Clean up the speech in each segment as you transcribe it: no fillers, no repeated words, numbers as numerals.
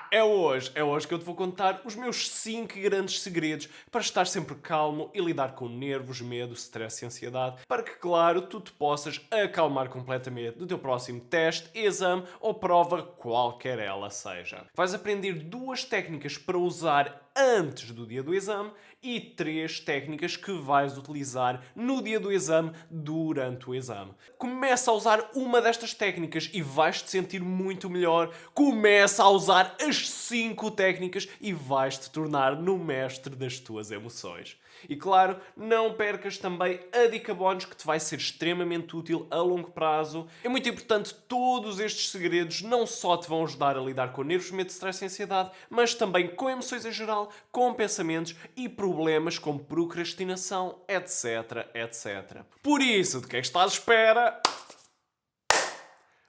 É hoje que eu te vou contar os meus 5 grandes segredos para estar sempre calmo e lidar com nervos, medo, stress e ansiedade, para que, claro, tu te possas acalmar completamente do teu próximo teste, exame ou prova, qualquer ela seja. Vais aprender 2 técnicas para usar antes do dia do exame e 3 técnicas que vais utilizar no dia do exame, durante o exame. Começa a usar uma destas técnicas e vais-te sentir muito melhor. Começa a usar as 5 técnicas e vais-te tornar no mestre das tuas emoções. E claro, não percas também a dica bónus que te vai ser extremamente útil a longo prazo. É muito importante, todos estes segredos não só te vão ajudar a lidar com nervos, medo, stress e ansiedade, mas também com emoções em geral, com pensamentos e problemas como procrastinação, etc, etc. Por isso, de que é que estás à espera?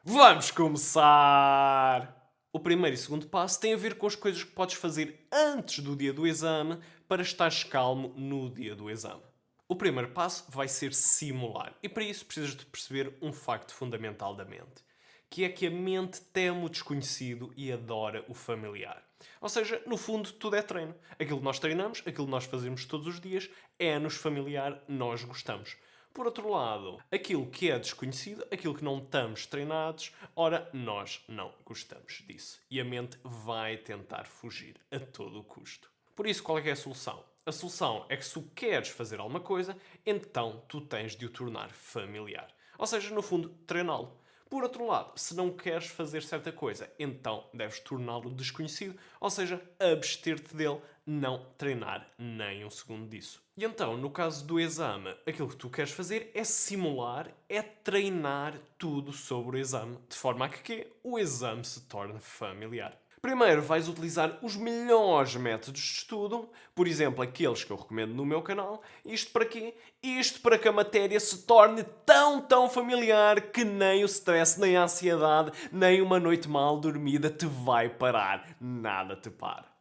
Vamos começar! O primeiro e segundo passo têm a ver com as coisas que podes fazer antes do dia do exame para estares calmo no dia do exame. O primeiro passo vai ser simular. E para isso precisas de perceber um facto fundamental da mente, que é que a mente teme o desconhecido e adora o familiar. Ou seja, no fundo, tudo é treino. Aquilo que nós treinamos, aquilo que nós fazemos todos os dias, é-nos familiar, nós gostamos. Por outro lado, aquilo que é desconhecido, aquilo que não estamos treinados, ora, nós não gostamos disso. E a mente vai tentar fugir a todo o custo. Por isso, qual é que é a solução? A solução é que se tu queres fazer alguma coisa, então tu tens de o tornar familiar. Ou seja, no fundo, treiná-lo. Por outro lado, se não queres fazer certa coisa, então deves torná-lo desconhecido, ou seja, abster-te dele, não treinar nem um segundo disso. E então, no caso do exame, aquilo que tu queres fazer é simular, é treinar tudo sobre o exame, de forma a que o exame se torne familiar. Primeiro vais utilizar os melhores métodos de estudo, por exemplo, aqueles que eu recomendo no meu canal. Isto para quê? Isto para que a matéria se torne tão familiar que nem o stress, nem a ansiedade, nem uma noite mal dormida te vai parar. Nada te para.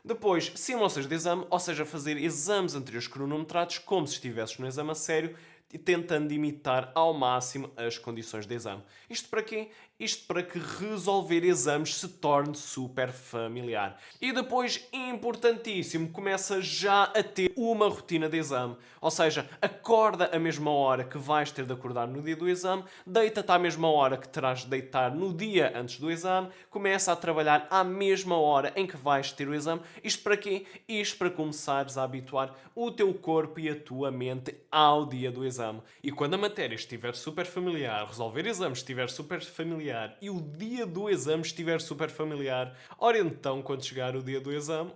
Depois, simulações de exame, ou seja, fazer exames anteriores cronometrados como se estivesses no exame a sério, e tentando imitar ao máximo as condições de exame. Isto para quê? Isto para que resolver exames se torne super familiar. E depois, importantíssimo, começa já a ter uma rotina de exame. Ou seja, acorda a mesma hora que vais ter de acordar no dia do exame, deita-te à mesma hora que terás de deitar no dia antes do exame, começa a trabalhar à mesma hora em que vais ter o exame. Isto para quê? Isto para começares a habituar o teu corpo e a tua mente ao dia do exame. E quando a matéria estiver super familiar, resolver exames estiver super familiar e o dia do exame estiver super familiar, ora então, quando chegar o dia do exame,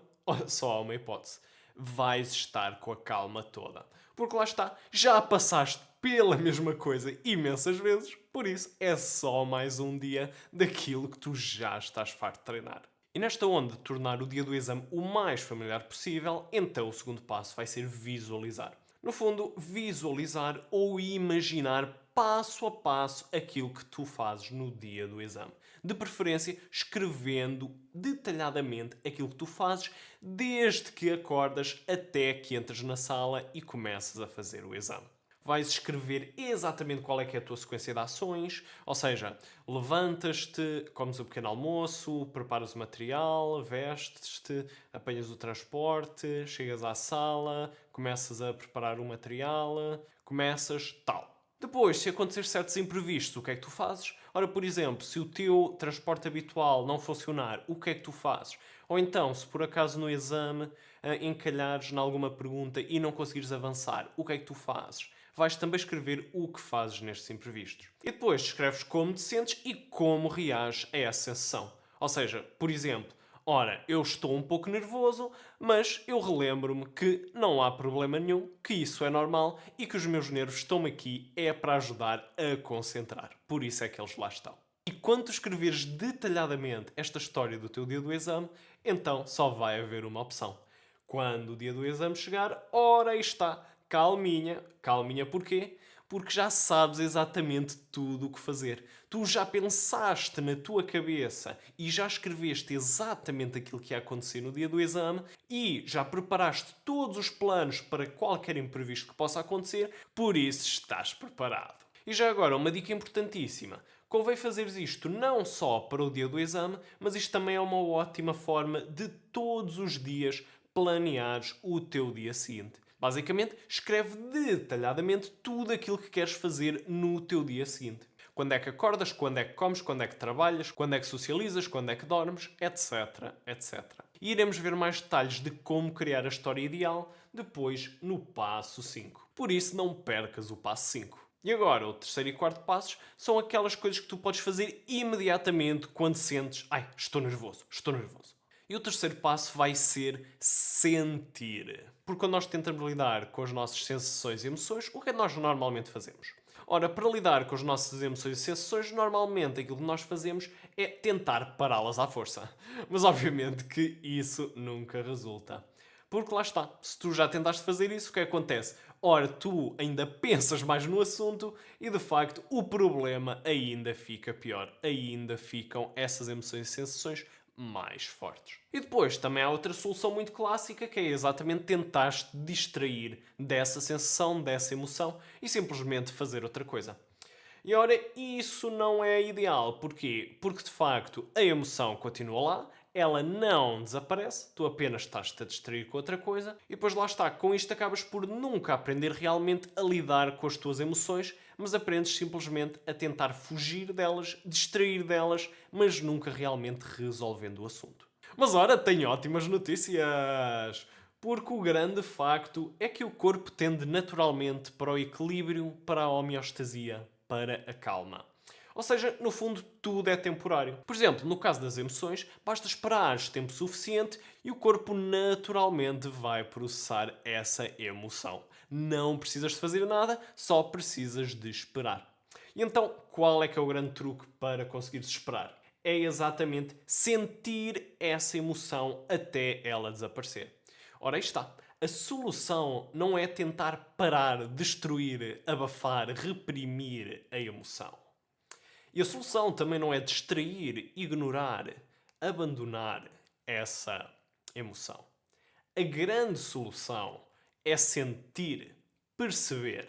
só há uma hipótese. Vais estar com a calma toda. Porque lá está, já passaste pela mesma coisa imensas vezes, por isso é só mais um dia daquilo que tu já estás farto de treinar. E nesta onda de tornar o dia do exame o mais familiar possível, então o segundo passo vai ser visualizar. No fundo, visualizar ou imaginar passo a passo aquilo que tu fazes no dia do exame. De preferência, escrevendo detalhadamente aquilo que tu fazes desde que acordas até que entres na sala e começas a fazer o exame. Vais escrever exatamente qual é que é a tua sequência de ações, ou seja, levantas-te, comes o pequeno almoço, preparas o material, vestes-te, apanhas o transporte, chegas à sala, começas a preparar o material, começas tal. Depois, se acontecer certos imprevistos, o que é que tu fazes? Ora, por exemplo, se o teu transporte habitual não funcionar, o que é que tu fazes? Ou então, se por acaso no exame encalhares em alguma pergunta e não conseguires avançar, o que é que tu fazes? Vais também escrever o que fazes nestes imprevistos. E depois escreves como te sentes e como reages a essa sensação. Ou seja, por exemplo, ora, eu estou um pouco nervoso, mas eu relembro-me que não há problema nenhum, que isso é normal e que os meus nervos estão aqui é para ajudar a concentrar. Por isso é que eles lá estão. E quando tu escreveres detalhadamente esta história do teu dia do exame, então só vai haver uma opção. Quando o dia do exame chegar, ora aí está, calminha. Calminha porquê? Porque já sabes exatamente tudo o que fazer. Tu já pensaste na tua cabeça e já escreveste exatamente aquilo que ia acontecer no dia do exame e já preparaste todos os planos para qualquer imprevisto que possa acontecer, por isso estás preparado. E já agora, uma dica importantíssima. Convém fazeres isto não só para o dia do exame, mas isto também é uma ótima forma de todos os dias planeares o teu dia seguinte. Basicamente, escreve detalhadamente tudo aquilo que queres fazer no teu dia seguinte. Quando é que acordas, quando é que comes, quando é que trabalhas, quando é que socializas, quando é que dormes, etc, etc. E iremos ver mais detalhes de como criar a história ideal depois no passo 5. Por isso, não percas o passo 5. E agora, o terceiro e quarto passos são aquelas coisas que tu podes fazer imediatamente quando sentes ai, estou nervoso, estou nervoso. E o terceiro passo vai ser sentir. Porque quando nós tentamos lidar com as nossas sensações e emoções, o que é que nós normalmente fazemos? Ora, para lidar com as nossas emoções e sensações, normalmente aquilo que nós fazemos é tentar pará-las à força. Mas obviamente que isso nunca resulta. Porque lá está, se tu já tentaste fazer isso, o que acontece? Ora, tu ainda pensas mais no assunto e de facto o problema ainda fica pior. Ainda ficam essas emoções e sensações mais fortes. E depois também há outra solução muito clássica que é exatamente tentar-te distrair dessa sensação, dessa emoção e simplesmente fazer outra coisa. E ora, isso não é ideal. Porquê? Porque de facto a emoção continua lá, ela não desaparece, tu apenas estás-te a distrair com outra coisa e depois lá está. Com isto acabas por nunca aprender realmente a lidar com as tuas emoções, mas aprendes simplesmente a tentar fugir delas, distrair delas, mas nunca realmente resolvendo o assunto. Mas ora, tenho ótimas notícias! Porque o grande facto é que o corpo tende naturalmente para o equilíbrio, para a homeostasia, para a calma. Ou seja, no fundo, tudo é temporário. Por exemplo, no caso das emoções, basta esperares tempo suficiente e o corpo naturalmente vai processar essa emoção. Não precisas de fazer nada, só precisas de esperar. E então, qual é que é o grande truque para conseguires esperar? É exatamente sentir essa emoção até ela desaparecer. Ora, aí está. A solução não é tentar parar, destruir, abafar, reprimir a emoção. E a solução também não é distrair, ignorar, abandonar essa emoção. A grande solução é sentir, perceber,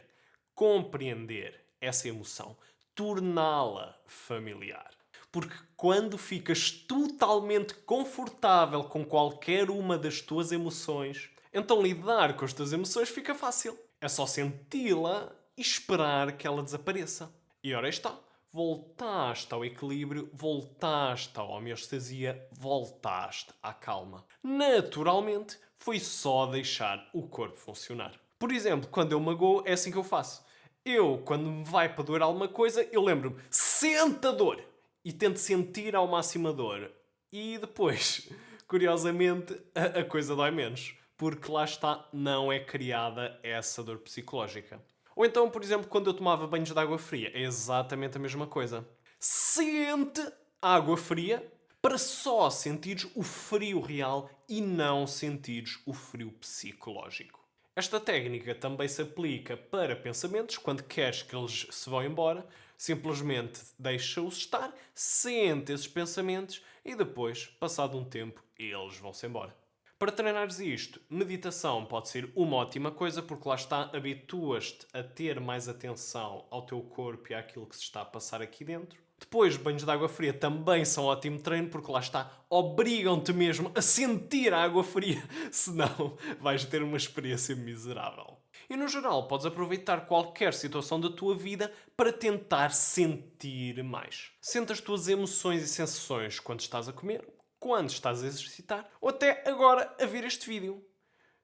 compreender essa emoção, torná-la familiar. Porque quando ficas totalmente confortável com qualquer uma das tuas emoções, então lidar com as tuas emoções fica fácil. É só senti-la e esperar que ela desapareça. E ora aí está. Voltaste ao equilíbrio, voltaste à homeostasia, voltaste à calma. Naturalmente, foi só deixar o corpo funcionar. Por exemplo, quando eu magoo, é assim que eu faço. Eu, quando me vai para doer alguma coisa, eu lembro-me, sente a dor! E tento sentir ao máximo a dor. E depois, curiosamente, a coisa dói menos. Porque lá está, não é criada essa dor psicológica. Ou então, por exemplo, quando eu tomava banhos de água fria, é exatamente a mesma coisa. Sente a água fria para só sentires o frio real e não sentires o frio psicológico. Esta técnica também se aplica para pensamentos, quando queres que eles se vão embora, simplesmente deixa-os estar, sente esses pensamentos e depois, passado um tempo, eles vão-se embora. Para treinares isto, meditação pode ser uma ótima coisa porque lá está, habituas-te a ter mais atenção ao teu corpo e àquilo que se está a passar aqui dentro. Depois, banhos de água fria também são ótimo treino porque lá está, obrigam-te mesmo a sentir a água fria, senão vais ter uma experiência miserável. E no geral, podes aproveitar qualquer situação da tua vida para tentar sentir mais. Sente as tuas emoções e sensações quando estás a comer, quando estás a exercitar ou até agora a ver este vídeo.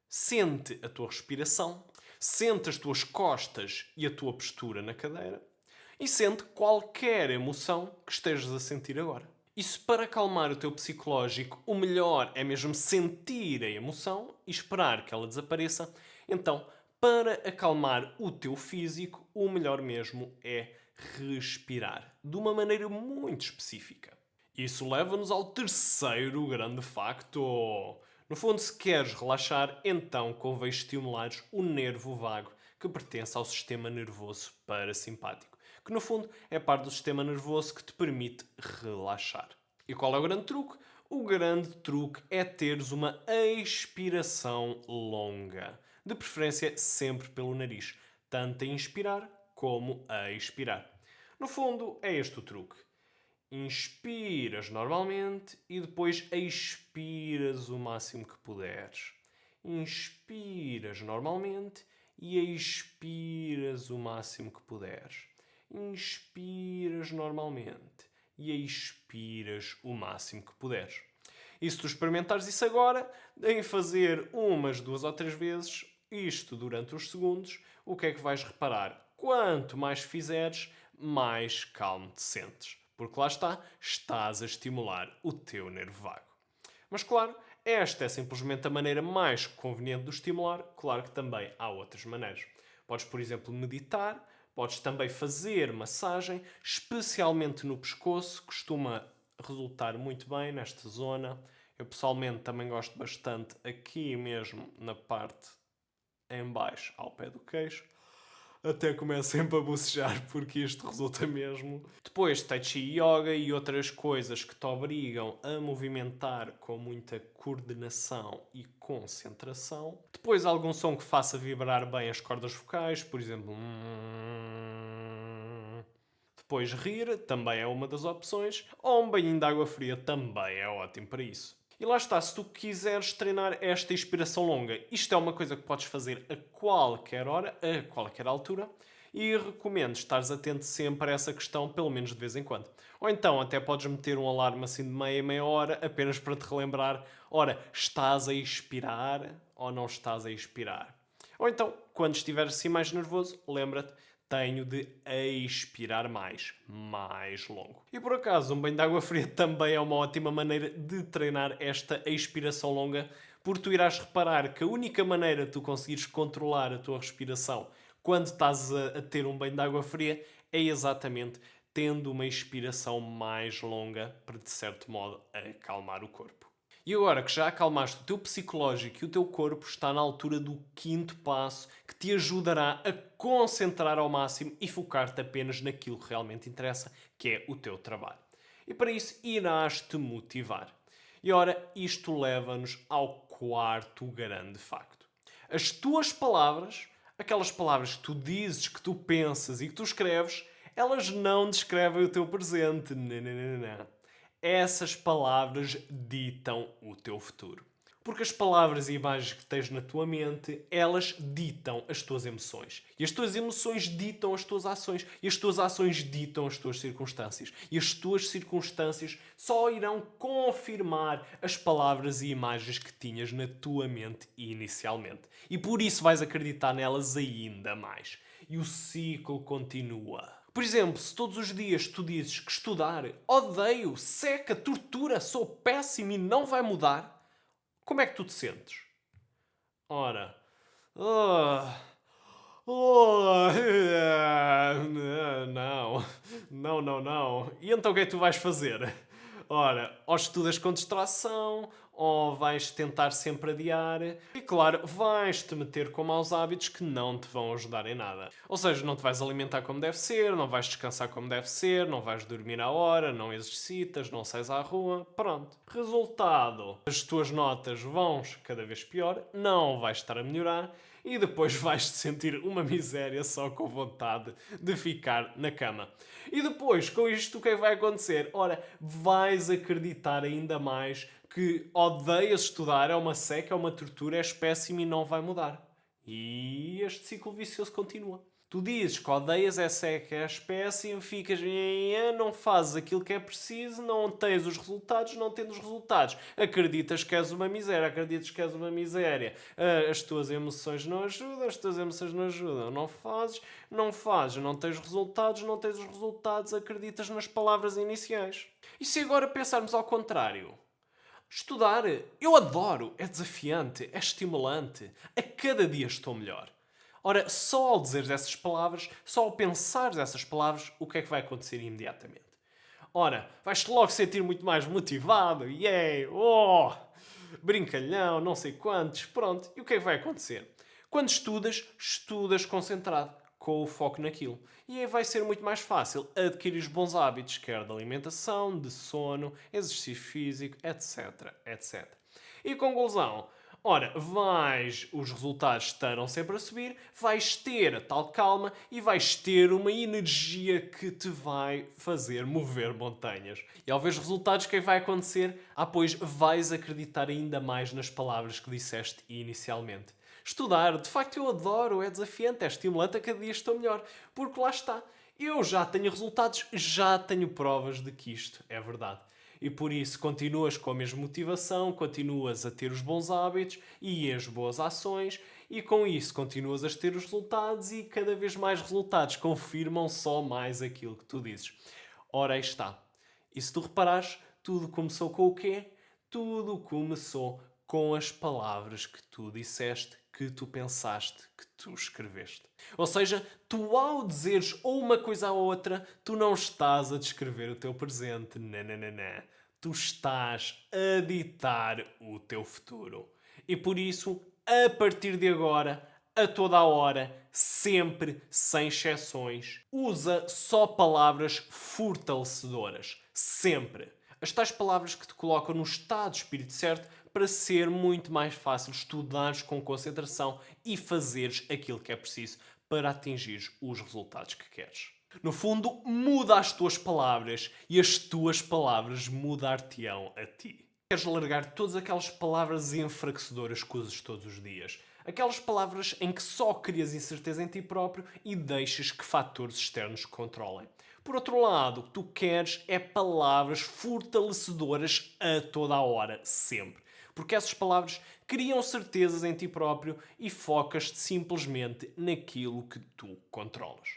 Sente a tua respiração, sente as tuas costas e a tua postura na cadeira e sente qualquer emoção que estejas a sentir agora. E se para acalmar o teu psicológico o melhor é mesmo sentir a emoção e esperar que ela desapareça, então para acalmar o teu físico o melhor mesmo é respirar de uma maneira muito específica. Isso leva-nos ao terceiro grande facto. No fundo, se queres relaxar, então convém estimular o nervo vago, que pertence ao sistema nervoso parasimpático, que no fundo é parte do sistema nervoso que te permite relaxar. E qual é o grande truque? O grande truque é teres uma expiração longa, de preferência sempre pelo nariz, tanto a inspirar como a expirar. No fundo, é este o truque. Inspiras normalmente e depois expiras o máximo que puderes. Inspiras normalmente e expiras o máximo que puderes. Inspiras normalmente e expiras o máximo que puderes. E se tu experimentares isso agora, em fazer umas, 2 ou 3 vezes, isto durante os segundos, o que é que vais reparar? Quanto mais fizeres, mais calmo te sentes. Porque lá está, estás a estimular o teu nervo vago. Mas claro, esta é simplesmente a maneira mais conveniente de o estimular. Claro que também há outras maneiras. Podes, por exemplo, meditar, podes também fazer massagem, especialmente no pescoço, costuma resultar muito bem nesta zona. Eu pessoalmente também gosto bastante aqui mesmo na parte em baixo, ao pé do queixo. Até começo sempre a bocejar porque isto resulta mesmo. Depois, Tai Chi Yoga e outras coisas que te obrigam a movimentar com muita coordenação e concentração. Depois, algum som que faça vibrar bem as cordas vocais, por exemplo. Depois, rir também é uma das opções. Ou um banho de água fria também é ótimo para isso. E lá está, se tu quiseres treinar esta inspiração longa, isto é uma coisa que podes fazer a qualquer hora, a qualquer altura, e recomendo estares atento sempre a essa questão, pelo menos de vez em quando. Ou então até podes meter um alarme assim de meia hora, apenas para te relembrar, ora, estás a expirar ou não estás a expirar. Ou então, quando estiveres assim mais nervoso, lembra-te, tenho de expirar mais longo. E por acaso, um banho de água fria também é uma ótima maneira de treinar esta expiração longa, porque tu irás reparar que a única maneira de tu conseguires controlar a tua respiração quando estás a ter um banho de água fria é exatamente tendo uma expiração mais longa para, de certo modo, acalmar o corpo. E agora que já acalmaste o teu psicológico e o teu corpo, está na altura do quinto passo que te ajudará a concentrar ao máximo e focar-te apenas naquilo que realmente interessa, que é o teu trabalho. E para isso irás te motivar. E ora, isto leva-nos ao quarto grande facto. As tuas palavras, aquelas palavras que tu dizes, que tu pensas e que tu escreves, elas não descrevem o teu presente. Não. Essas palavras ditam o teu futuro. Porque as palavras e imagens que tens na tua mente, elas ditam as tuas emoções. E as tuas emoções ditam as tuas ações. E as tuas ações ditam as tuas circunstâncias. E as tuas circunstâncias só irão confirmar as palavras e imagens que tinhas na tua mente inicialmente. E por isso vais acreditar nelas ainda mais. E o ciclo continua. Por exemplo, se todos os dias tu dizes que estudar, odeio, seca, tortura, sou péssimo e não vai mudar, como é que tu te sentes? Ora, ah, não, não. E então o que é que tu vais fazer? Ora, ou estudas com distração, ou vais tentar sempre adiar, e claro, vais-te meter com maus hábitos que não te vão ajudar em nada. Ou seja, não te vais alimentar como deve ser, não vais descansar como deve ser, não vais dormir à hora, não exercitas, não sais à rua, pronto. Resultado, as tuas notas vão cada vez pior, não vais estar a melhorar, e depois vais-te sentir uma miséria só com vontade de ficar na cama. E depois, com isto, o que é que vai acontecer? Ora, vais acreditar ainda mais que odeias estudar, é uma seca, é uma tortura, és péssimo e não vai mudar. E este ciclo vicioso continua. Tu dizes que odeias é seca, és péssimo, ficas, não fazes aquilo que é preciso, não tens os resultados, não tendo os resultados. Acreditas que és uma miséria, acreditas que és uma miséria. As tuas emoções não ajudam, as tuas emoções não ajudam. Não fazes, não tens resultados, não tens os resultados, acreditas nas palavras iniciais. E se agora pensarmos ao contrário? Estudar, eu adoro, é desafiante, é estimulante. A cada dia estou melhor. Ora, só ao dizer essas palavras, só ao pensar essas palavras, o que é que vai acontecer imediatamente? Ora, vais-te logo sentir muito mais motivado, yeah, oh, brincalhão, não sei quantos, pronto. E o que é que vai acontecer? Quando estudas, estudas concentrado, com o foco naquilo. E aí vai ser muito mais fácil adquirir bons hábitos, quer de alimentação, de sono, exercício físico, etc, etc. E conclusão, Ora, os resultados estarão sempre a subir, vais ter a tal calma e vais ter uma energia que te vai fazer mover montanhas. E ao ver os resultados, o que é que vai acontecer? Pois vais acreditar ainda mais nas palavras que disseste inicialmente. Estudar, de facto eu adoro, é desafiante, é estimulante, a cada dia estou melhor. Porque lá está, eu já tenho resultados, já tenho provas de que isto é verdade. E por isso continuas com a mesma motivação, continuas a ter os bons hábitos e as boas ações, e com isso continuas a ter os resultados, e cada vez mais resultados confirmam só mais aquilo que tu dizes. Ora, aí está. E se tu reparares, tudo começou com o quê? Tudo começou com as palavras que tu disseste, que tu pensaste, que tu escreveste. Ou seja, tu ao dizeres ou uma coisa ou outra, tu não estás a descrever o teu presente. Nananana. Tu estás a ditar o teu futuro. E por isso, a partir de agora, a toda a hora, sempre, sem exceções, usa só palavras fortalecedoras. Sempre. As tais palavras que te colocam no estado de espírito certo para ser muito mais fácil estudares com concentração e fazeres aquilo que é preciso para atingir os resultados que queres. No fundo, muda as tuas palavras e as tuas palavras mudar-te-ão a ti. Queres largar todas aquelas palavras enfraquecedoras que usas todos os dias. Aquelas palavras em que só crias incerteza em ti próprio e deixas que fatores externos controlem. Por outro lado, o que tu queres é palavras fortalecedoras a toda a hora, sempre. Porque essas palavras criam certezas em ti próprio e focas-te simplesmente naquilo que tu controlas.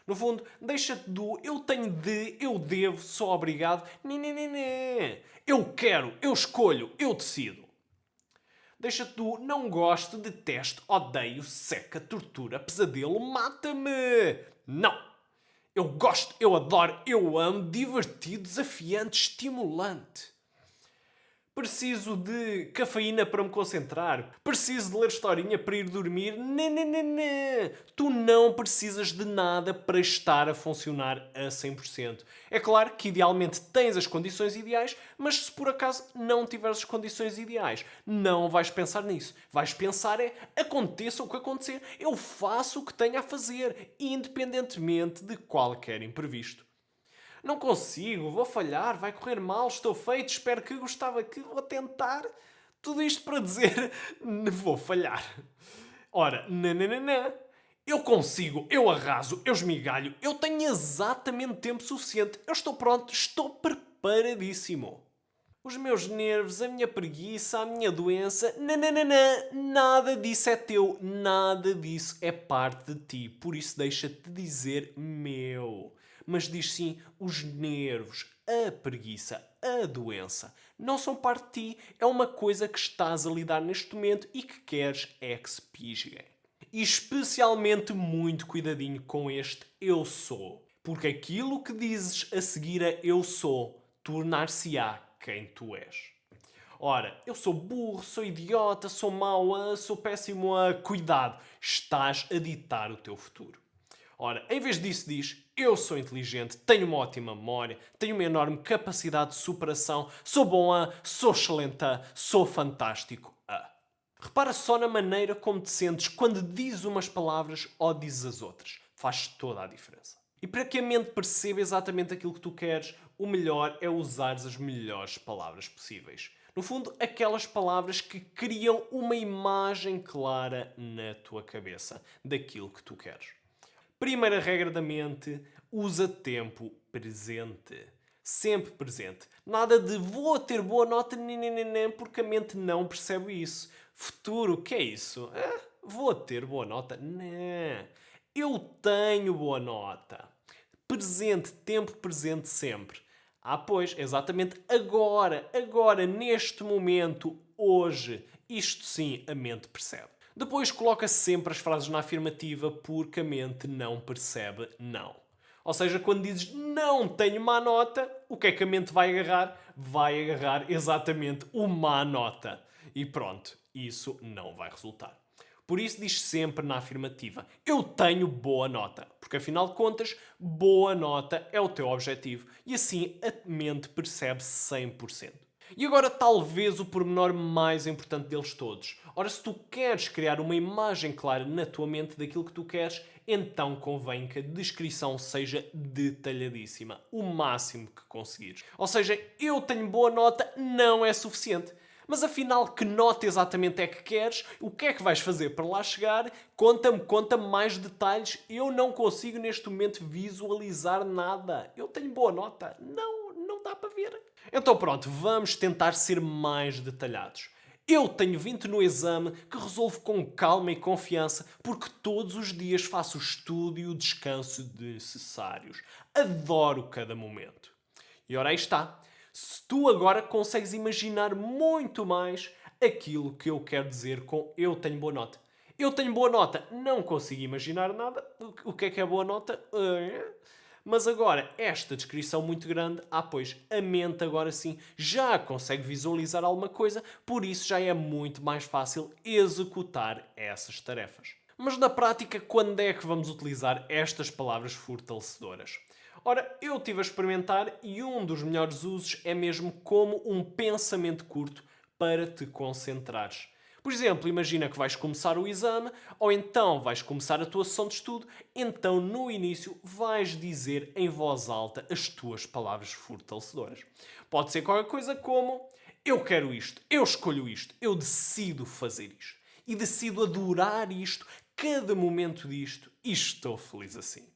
No fundo, deixa-te do eu tenho de, eu devo, sou obrigado. Né. Eu quero, eu escolho, eu decido. Deixa-te do não gosto, detesto, odeio, seca, tortura, pesadelo, mata-me. Não! Eu gosto, eu adoro, eu amo, divertido, desafiante, estimulante. Preciso de cafeína para me concentrar. Preciso de ler historinha para ir dormir. Não. Tu não precisas de nada para estar a funcionar a 100%. É claro que idealmente tens as condições ideais, mas se por acaso não tiveres as condições ideais, não vais pensar nisso. Vais pensar aconteça o que acontecer, eu faço o que tenho a fazer, independentemente de qualquer imprevisto. Não consigo, vou falhar, vai correr mal, estou feito, espero que gostava que vou tentar. Tudo isto para dizer, vou falhar. Ora, nananana. Eu consigo, eu arraso, eu esmigalho, eu tenho exatamente tempo suficiente, eu estou pronto, estou preparadíssimo. Os meus nervos, a minha preguiça, a minha doença, nananana, nada disso é teu, nada disso é parte de ti. Por isso deixa-te dizer meu. Mas diz sim, os nervos, a preguiça, a doença, não são parte de ti, é uma coisa que estás a lidar neste momento e que queres é que se pisguem. E especialmente muito cuidadinho com este eu sou. Porque aquilo que dizes a seguir a eu sou tornar-se-á quem tu és. Ora, eu sou burro, sou idiota, sou mau, sou péssimo a... Cuidado, estás a ditar o teu futuro. Ora, em vez disso diz, eu sou inteligente, tenho uma ótima memória, tenho uma enorme capacidade de superação, sou bom a, sou excelente a, sou fantástico a. Repara só na maneira como te sentes quando dizes umas palavras ou dizes as outras. Faz toda a diferença. E para que a mente perceba exatamente aquilo que tu queres, o melhor é usares as melhores palavras possíveis. No fundo, aquelas palavras que criam uma imagem clara na tua cabeça daquilo que tu queres. Primeira regra da mente, usa tempo presente. Sempre presente. Nada de vou ter boa nota, porque a mente não percebe isso. Futuro, o que é isso? Vou ter boa nota? Não. Eu tenho boa nota. Presente, tempo presente sempre. Pois, exatamente agora, neste momento, hoje. Isto sim a mente percebe. Depois coloca sempre as frases na afirmativa porque a mente não percebe não. Ou seja, quando dizes não tenho má nota, o que é que a mente vai agarrar? Vai agarrar exatamente o má nota. E pronto, isso não vai resultar. Por isso diz sempre na afirmativa, eu tenho boa nota. Porque afinal de contas, boa nota é o teu objetivo. E assim a mente percebe 100%. E agora, talvez o pormenor mais importante deles todos. Ora, se tu queres criar uma imagem clara na tua mente daquilo que tu queres, então convém que a descrição seja detalhadíssima, o máximo que conseguires. Ou seja, eu tenho boa nota não é suficiente. Mas afinal, que nota exatamente é que queres? O que é que vais fazer para lá chegar? Conta-me mais detalhes. Eu não consigo neste momento visualizar nada. Eu tenho boa nota. Não dá para ver. Então pronto, vamos tentar ser mais detalhados. Eu tenho 20 no exame que resolvo com calma e confiança porque todos os dias faço o estudo e o descanso necessários. Adoro cada momento. E ora aí está. Se tu agora consegues imaginar muito mais aquilo que eu quero dizer com eu tenho boa nota. Eu tenho boa nota, não consigo imaginar nada. O que é boa nota? Mas agora, esta descrição muito grande, pois, a mente agora sim já consegue visualizar alguma coisa, por isso já é muito mais fácil executar essas tarefas. Mas na prática, quando é que vamos utilizar estas palavras fortalecedoras? Ora, eu estive a experimentar e um dos melhores usos é mesmo como um pensamento curto para te concentrares. Por exemplo, imagina que vais começar o exame ou então vais começar a tua sessão de estudo, então no início vais dizer em voz alta as tuas palavras fortalecedoras. Pode ser qualquer coisa como eu quero isto, eu escolho isto, eu decido fazer isto e decido adorar isto, cada momento disto e estou feliz assim.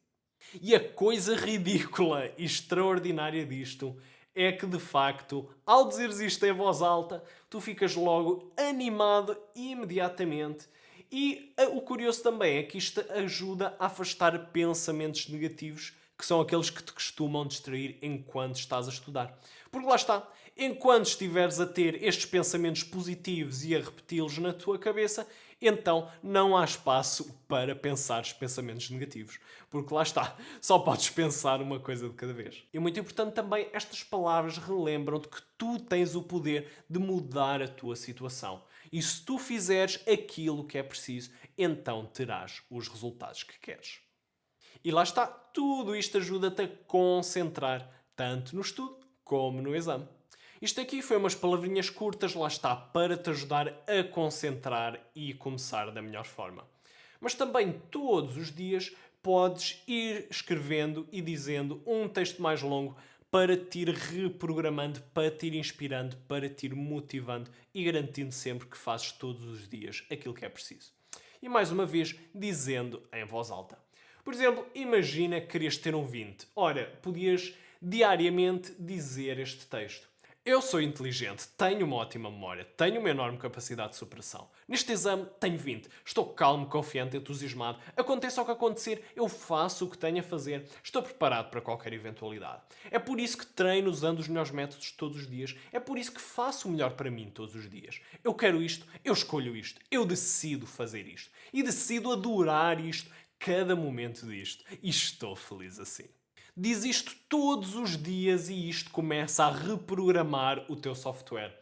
E a coisa ridícula e extraordinária disto é que, de facto, ao dizeres isto em voz alta, tu ficas logo animado imediatamente. E o curioso também é que isto ajuda a afastar pensamentos negativos, que são aqueles que te costumam distrair enquanto estás a estudar. Porque lá está, enquanto estiveres a ter estes pensamentos positivos e a repeti-los na tua cabeça, então não há espaço para pensares pensamentos negativos. Porque lá está, só podes pensar uma coisa de cada vez. E muito importante também, estas palavras relembram-te que tu tens o poder de mudar a tua situação. E se tu fizeres aquilo que é preciso, então terás os resultados que queres. E lá está, tudo isto ajuda-te a concentrar, tanto no estudo como no exame. Isto aqui foi umas palavrinhas curtas, lá está, para te ajudar a concentrar e começar da melhor forma. Mas também todos os dias podes ir escrevendo e dizendo um texto mais longo para te ir reprogramando, para te ir inspirando, para te ir motivando e garantindo sempre que fazes todos os dias aquilo que é preciso. E mais uma vez, dizendo em voz alta. Por exemplo, imagina que querias ter um 20. Ora, podias diariamente dizer este texto. Eu sou inteligente, tenho uma ótima memória, tenho uma enorme capacidade de superação. Neste exame tenho 20. Estou calmo, confiante, entusiasmado. Aconteça o que acontecer, eu faço o que tenho a fazer. Estou preparado para qualquer eventualidade. É por isso que treino usando os melhores métodos todos os dias. É por isso que faço o melhor para mim todos os dias. Eu quero isto, eu escolho isto, eu decido fazer isto. E decido adorar isto, cada momento disto. E estou feliz assim. Diz isto todos os dias e isto começa a reprogramar o teu software.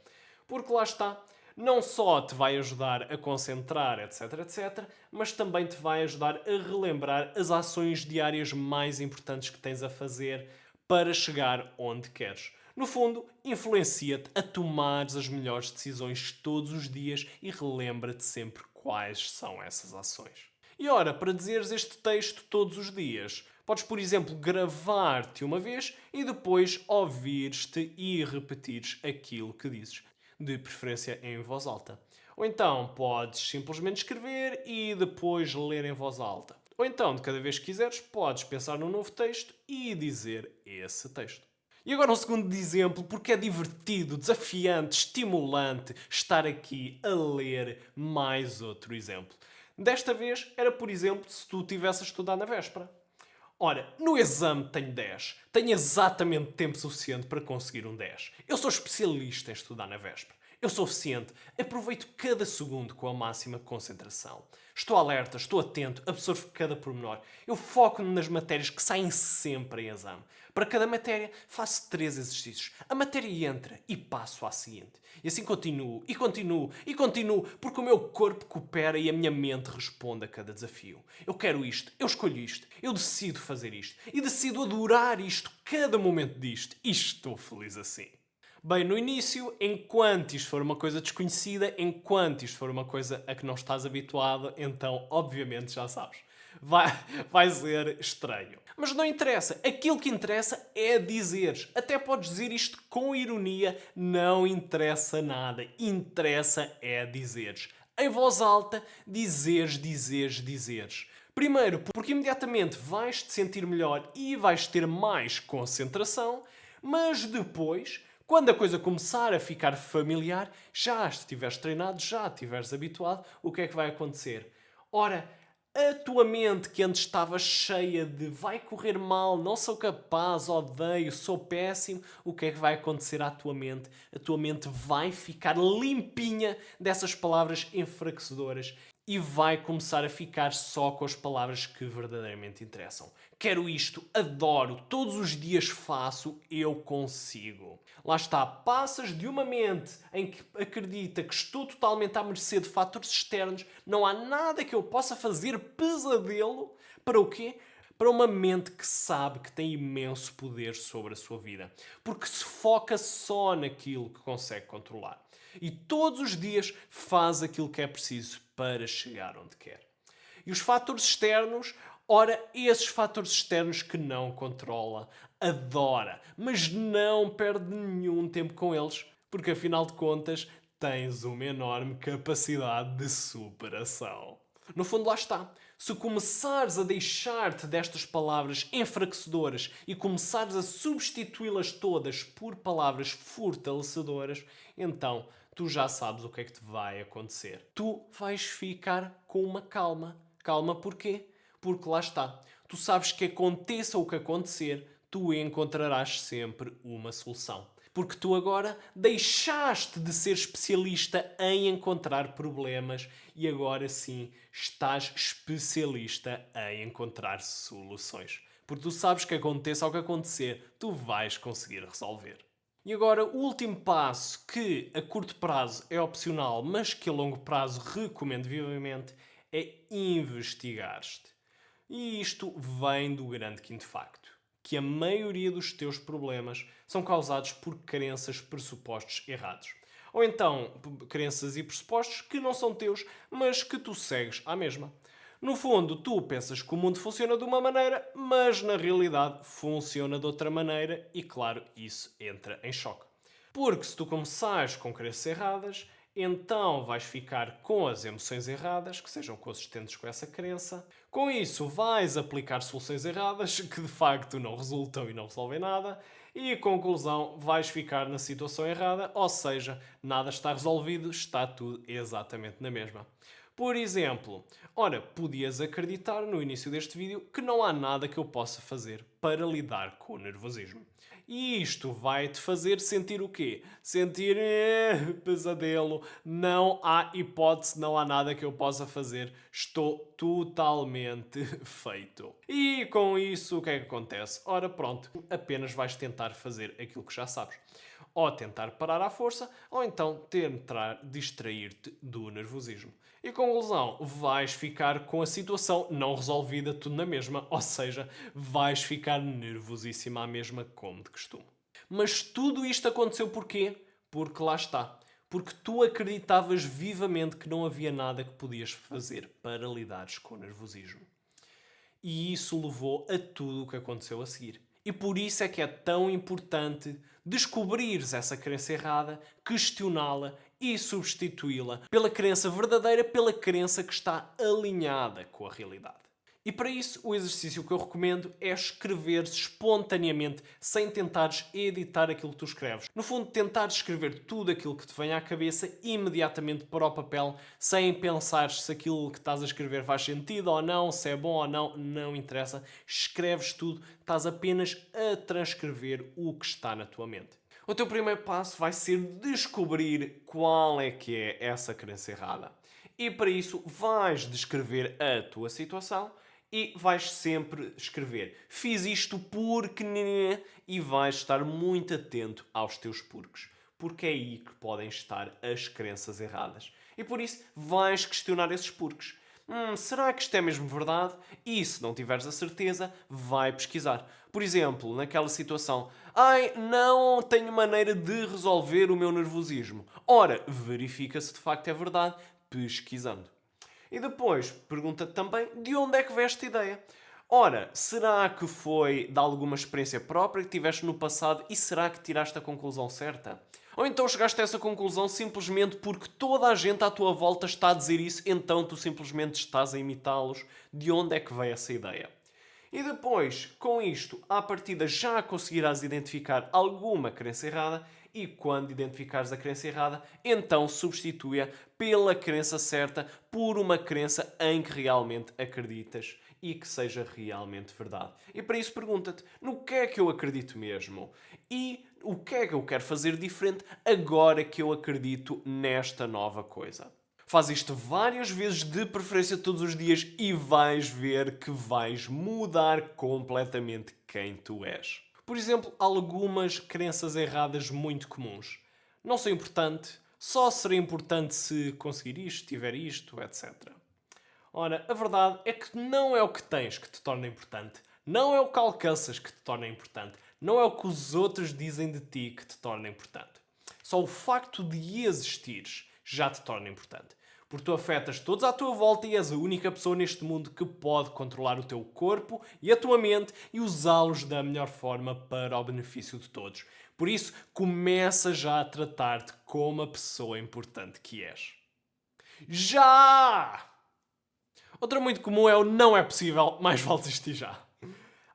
Porque lá está, não só te vai ajudar a concentrar, etc, mas também te vai ajudar a relembrar as ações diárias mais importantes que tens a fazer para chegar onde queres. No fundo, influencia-te a tomares as melhores decisões todos os dias e relembra-te sempre quais são essas ações. E ora, para dizeres este texto todos os dias, podes, por exemplo, gravar-te uma vez e depois ouvires-te e repetires aquilo que dizes, de preferência em voz alta. Ou então podes simplesmente escrever e depois ler em voz alta. Ou então, de cada vez que quiseres, podes pensar num novo texto e dizer esse texto. E agora um segundo exemplo, porque é divertido, desafiante, estimulante estar aqui a ler mais outro exemplo. Desta vez era, por exemplo, se tu tivesse a estudar na véspera. Ora, no exame tenho 10. Tenho exatamente tempo suficiente para conseguir um 10. Eu sou especialista em estudar na véspera. Eu sou eficiente. Aproveito cada segundo com a máxima concentração. Estou alerta, estou atento, absorvo cada pormenor. Eu foco-me nas matérias que saem sempre em exame. Para cada matéria, faço 3 exercícios. A matéria entra e passo à seguinte. E assim continuo, e continuo, e continuo, porque o meu corpo coopera e a minha mente responde a cada desafio. Eu quero isto, eu escolho isto, eu decido fazer isto, e decido adorar isto, cada momento disto, e estou feliz assim. Bem, no início, enquanto isto for uma coisa desconhecida, enquanto isto for uma coisa a que não estás habituado, então, obviamente, já sabes, vai, vai ser estranho. Mas não interessa. Aquilo que interessa é dizeres. Até podes dizer isto com ironia, não interessa nada. Interessa é dizeres. Em voz alta, dizeres. Primeiro, porque imediatamente vais te sentir melhor e vais ter mais concentração, mas depois, quando a coisa começar a ficar familiar, já estiveres treinado, já estiveres habituado, o que é que vai acontecer? Ora, a tua mente que antes estava cheia de vai correr mal, não sou capaz, odeio, sou péssimo, o que é que vai acontecer à tua mente? A tua mente vai ficar limpinha dessas palavras enfraquecedoras e vai começar a ficar só com as palavras que verdadeiramente interessam. Quero isto, adoro, todos os dias faço, eu consigo. Lá está, passas de uma mente em que acredita que estou totalmente à mercê de fatores externos, não há nada que eu possa fazer pesadelo, para o quê? Para uma mente que sabe que tem imenso poder sobre a sua vida. Porque se foca só naquilo que consegue controlar. E todos os dias faz aquilo que é preciso para chegar onde quer. E os fatores externos, ora, esses fatores externos que não controla, adora, mas não perde nenhum tempo com eles, porque afinal de contas tens uma enorme capacidade de superação. No fundo, lá está. Se começares a deixar-te destas palavras enfraquecedoras e começares a substituí-las todas por palavras fortalecedoras, então tu já sabes o que é que te vai acontecer. Tu vais ficar com uma calma. Calma porquê? Porque lá está. Tu sabes que aconteça o que acontecer, tu encontrarás sempre uma solução. Porque tu agora deixaste de ser especialista em encontrar problemas e agora sim estás especialista em encontrar soluções. Porque tu sabes que aconteça o que acontecer, tu vais conseguir resolver. E agora, o último passo, que a curto prazo é opcional, mas que a longo prazo recomendo vivamente, é investigar-te. E isto vem do grande quinto facto, que a maioria dos teus problemas são causados por crenças, pressupostos errados. Ou então, crenças e pressupostos que não são teus, mas que tu segues à mesma. No fundo, tu pensas que o mundo funciona de uma maneira, mas na realidade funciona de outra maneira e, claro, isso entra em choque. Porque se tu começares com crenças erradas, então vais ficar com as emoções erradas, que sejam consistentes com essa crença. Com isso, vais aplicar soluções erradas, que de facto não resultam e não resolvem nada. E, conclusão, vais ficar na situação errada, ou seja, nada está resolvido, está tudo exatamente na mesma. Por exemplo, ora, podias acreditar no início deste vídeo que não há nada que eu possa fazer para lidar com o nervosismo. E isto vai-te fazer sentir o quê? Sentir pesadelo, não há hipótese, não há nada que eu possa fazer, estou totalmente feito. E com isso o que é que acontece? Ora pronto, apenas vais tentar fazer aquilo que já sabes. Ou tentar parar à força, ou então tentar distrair-te do nervosismo. E conclusão, vais ficar com a situação não resolvida tudo na mesma, ou seja, vais ficar nervosíssima à mesma como de costume. Mas tudo isto aconteceu porquê? Porque lá está. Porque tu acreditavas vivamente que não havia nada que podias fazer para lidares com o nervosismo. E isso levou a tudo o que aconteceu a seguir. E por isso é que é tão importante descobrires essa crença errada, questioná-la e substituí-la pela crença verdadeira, pela crença que está alinhada com a realidade. E para isso, o exercício que eu recomendo é escrever espontaneamente, sem tentares editar aquilo que tu escreves. No fundo, tentares escrever tudo aquilo que te vem à cabeça imediatamente para o papel, sem pensar se aquilo que estás a escrever faz sentido ou não, se é bom ou não, não interessa. Escreves tudo, estás apenas a transcrever o que está na tua mente. O teu primeiro passo vai ser descobrir qual é que é essa crença errada. E para isso vais descrever a tua situação e vais sempre escrever fiz isto porque e vais estar muito atento aos teus porquês. Porque é aí que podem estar as crenças erradas. E por isso vais questionar esses porquês. Será que isto é mesmo verdade? E se não tiveres a certeza, vai pesquisar. Por exemplo, naquela situação, ai, não tenho maneira de resolver o meu nervosismo. Ora, verifica se de facto é verdade, pesquisando. E depois, pergunta-te também de onde é que veio esta ideia. Ora, será que foi de alguma experiência própria que tiveste no passado e será que tiraste a conclusão certa? Ou então chegaste a essa conclusão simplesmente porque toda a gente à tua volta está a dizer isso, então tu simplesmente estás a imitá-los? De onde é que veio essa ideia? E depois, com isto, à partida já conseguirás identificar alguma crença errada e quando identificares a crença errada, então substitui-a pela crença certa por uma crença em que realmente acreditas e que seja realmente verdade. E para isso pergunta-te, no que é que eu acredito mesmo? E o que é que eu quero fazer diferente agora que eu acredito nesta nova coisa? Faz isto várias vezes, de preferência todos os dias, e vais ver que vais mudar completamente quem tu és. Por exemplo, algumas crenças erradas muito comuns. Não sou importante, só serei importante se conseguir isto, tiver isto, etc. Ora, a verdade é que não é o que tens que te torna importante, não é o que alcanças que te torna importante, não é o que os outros dizem de ti que te torna importante. Só o facto de existires já te torna importante. Porque tu afetas todos à tua volta e és a única pessoa neste mundo que pode controlar o teu corpo e a tua mente e usá-los da melhor forma para o benefício de todos. Por isso, começa já a tratar-te como a pessoa importante que és. Já! Outra muito comum é o não é possível, mais vale desistir já.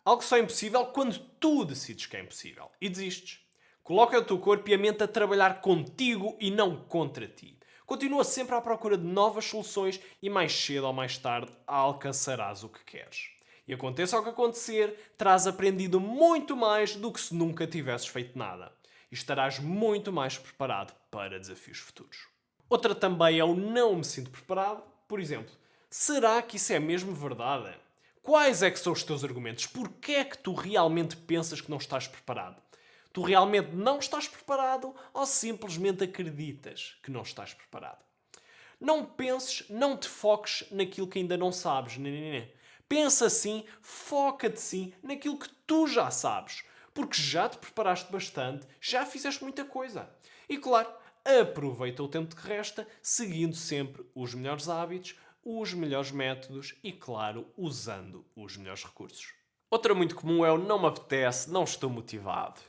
Algo só é impossível quando tu decides que é impossível e desistes. Coloca o teu corpo e a mente a trabalhar contigo e não contra ti. Continua sempre à procura de novas soluções e mais cedo ou mais tarde alcançarás o que queres. E aconteça o que acontecer, terás aprendido muito mais do que se nunca tivesses feito nada. E estarás muito mais preparado para desafios futuros. Outra também é o não me sinto preparado. Por exemplo, será que isso é mesmo verdade? Quais é que são os teus argumentos? Porquê é que tu realmente pensas que não estás preparado? Tu realmente não estás preparado ou simplesmente acreditas que não estás preparado? Não penses, não te foques naquilo que ainda não sabes. Pensa sim, foca-te sim naquilo que tu já sabes. Porque já te preparaste bastante, já fizeste muita coisa. E claro, aproveita o tempo que resta, seguindo sempre os melhores hábitos, os melhores métodos e, claro, usando os melhores recursos. Outra muito comum é o não me apetece, não estou motivado.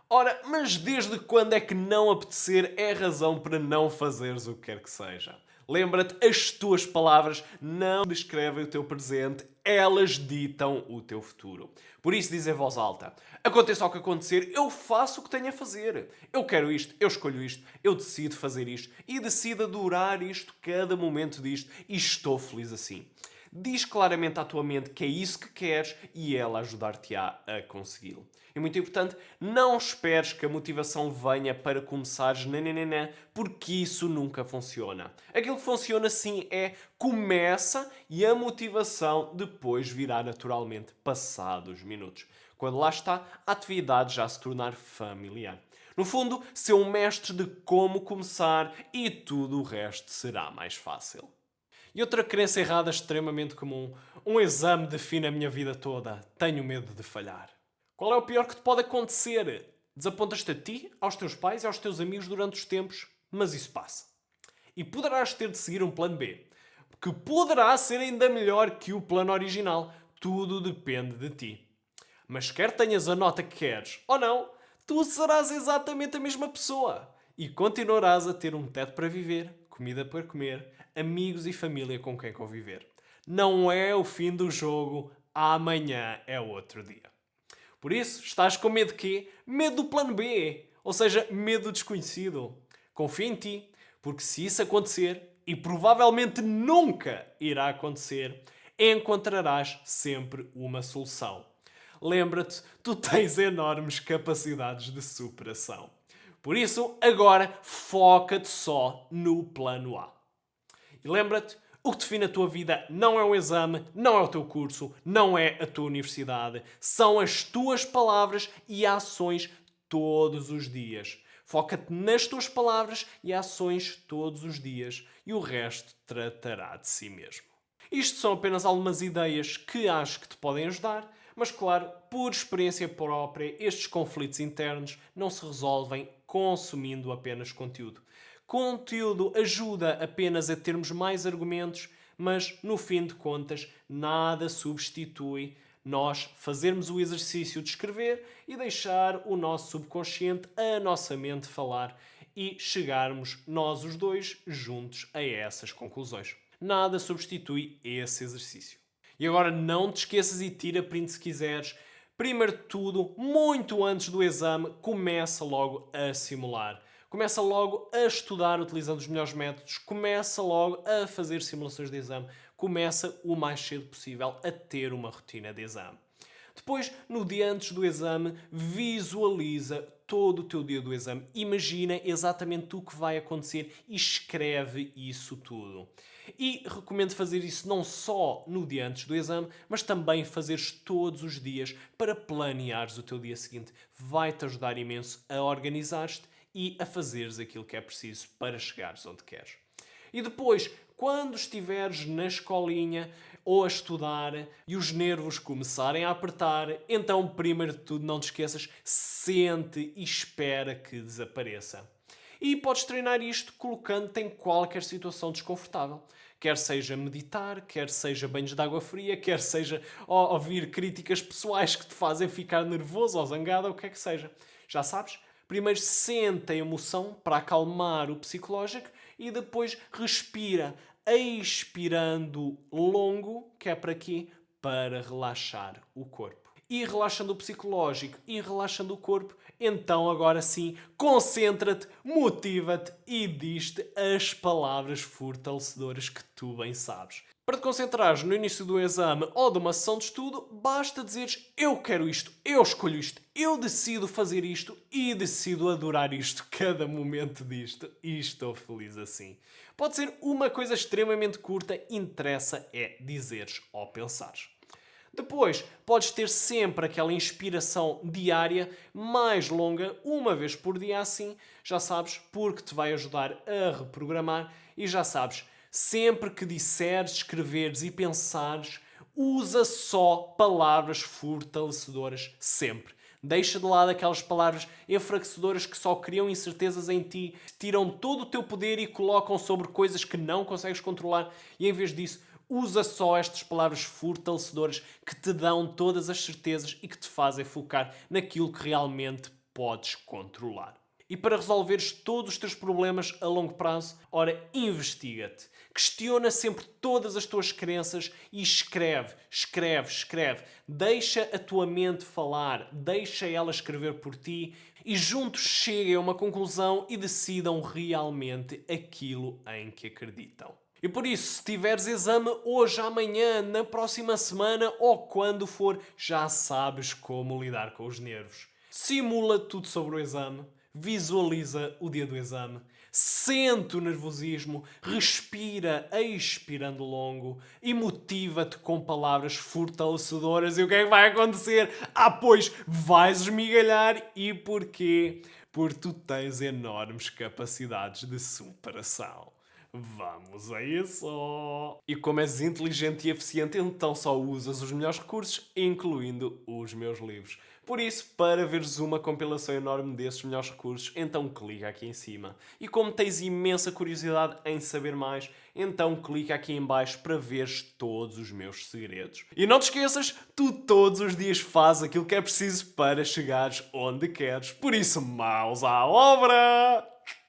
Ora, mas desde quando é que não apetecer é razão para não fazeres o que quer que seja? Lembra-te, as tuas palavras não descrevem o teu presente, elas ditam o teu futuro. Por isso diz em voz alta, aconteça o que acontecer, eu faço o que tenho a fazer. Eu quero isto, eu escolho isto, eu decido fazer isto e decido adorar isto, cada momento disto e estou feliz assim. Diz claramente à tua mente que é isso que queres e ela ajudar-te-á a consegui-lo. É muito importante, não esperes que a motivação venha para começares nananana, porque isso nunca funciona. Aquilo que funciona sim é começa e a motivação depois virá naturalmente passados minutos. Quando lá está, a atividade já se tornar familiar. No fundo, ser um mestre de como começar e tudo o resto será mais fácil. E outra crença errada extremamente comum. Um exame define a minha vida toda. Tenho medo de falhar. Qual é o pior que te pode acontecer? Desapontas-te a ti, aos teus pais e aos teus amigos durante os tempos, mas isso passa. E poderás ter de seguir um plano B, que poderá ser ainda melhor que o plano original. Tudo depende de ti. Mas quer tenhas a nota que queres ou não, tu serás exatamente a mesma pessoa. E continuarás a ter um teto para viver, comida para comer, amigos e família com quem conviver. Não é o fim do jogo, amanhã é outro dia. Por isso, estás com medo de quê? Medo do plano B, ou seja, medo do desconhecido. Confia em ti, porque se isso acontecer, e provavelmente nunca irá acontecer, encontrarás sempre uma solução. Lembra-te, tu tens enormes capacidades de superação. Por isso, agora foca-te só no plano A. E lembra-te, o que define a tua vida não é um exame, não é o teu curso, não é a tua universidade. São as tuas palavras e ações todos os dias. Foca-te nas tuas palavras e ações todos os dias e o resto tratará de si mesmo. Isto são apenas algumas ideias que acho que te podem ajudar, mas claro, por experiência própria, estes conflitos internos não se resolvem consumindo apenas conteúdo. Conteúdo ajuda apenas a termos mais argumentos, mas no fim de contas, nada substitui nós fazermos o exercício de escrever e deixar o nosso subconsciente, a nossa mente falar e chegarmos nós os dois juntos a essas conclusões. Nada substitui esse exercício. E agora não te esqueças e tira print se quiseres. Primeiro de tudo, muito antes do exame, começa logo a simular. Começa logo a estudar utilizando os melhores métodos. Começa logo a fazer simulações de exame. Começa o mais cedo possível a ter uma rotina de exame. Depois, no dia antes do exame, visualiza todo o teu dia do exame. Imagina exatamente o que vai acontecer e escreve isso tudo. E recomendo fazer isso não só no dia antes do exame, mas também fazeres todos os dias para planeares o teu dia seguinte. Vai-te ajudar imenso a organizar-te e a fazeres aquilo que é preciso para chegares onde queres. E depois, quando estiveres na escolinha ou a estudar e os nervos começarem a apertar, então, primeiro de tudo, não te esqueças, sente e espera que desapareça. E podes treinar isto colocando-te em qualquer situação desconfortável. Quer seja meditar, quer seja banhos de água fria, quer seja ouvir críticas pessoais que te fazem ficar nervoso ou zangado, ou o que é que seja. Já sabes? Primeiro sente a emoção para acalmar o psicológico e depois respira, expirando longo, que é para quê? Para relaxar o corpo. E relaxando o psicológico e relaxando o corpo, então agora sim, concentra-te, motiva-te e diz-te as palavras fortalecedoras que tu bem sabes. Para te concentrares no início do exame ou de uma sessão de estudo, basta dizeres eu quero isto, eu escolho isto, eu decido fazer isto e decido adorar isto, cada momento disto e estou feliz assim. Pode ser uma coisa extremamente curta, interessa é dizeres ou pensares. Depois, podes ter sempre aquela inspiração diária mais longa, uma vez por dia assim, já sabes, porque te vai ajudar a reprogramar e já sabes, sempre que disseres, escreveres e pensares, usa só palavras fortalecedoras, sempre. Deixa de lado aquelas palavras enfraquecedoras que só criam incertezas em ti, tiram todo o teu poder e colocam sobre coisas que não consegues controlar e em vez disso, usa só estas palavras fortalecedoras que te dão todas as certezas e que te fazem focar naquilo que realmente podes controlar. E para resolveres todos os teus problemas a longo prazo, ora, investiga-te. Questiona sempre todas as tuas crenças e escreve, escreve, escreve. Deixa a tua mente falar, deixa ela escrever por ti e juntos cheguem a uma conclusão e decidam realmente aquilo em que acreditam. E por isso, se tiveres exame hoje, amanhã, na próxima semana ou quando for, já sabes como lidar com os nervos. Simula tudo sobre o exame, visualiza o dia do exame, sente o nervosismo, respira expirando longo e motiva-te com palavras fortalecedoras. E o que é que vai acontecer? Pois vais esmigalhar. E porquê? Porque tu tens enormes capacidades de superação. Vamos a isso! E como és inteligente e eficiente, então só usas os melhores recursos, incluindo os meus livros. Por isso, para veres uma compilação enorme desses melhores recursos, então clica aqui em cima. E como tens imensa curiosidade em saber mais, então clica aqui em baixo para veres todos os meus segredos. E não te esqueças, tu todos os dias fazes aquilo que é preciso para chegares onde queres. Por isso, mãos à obra!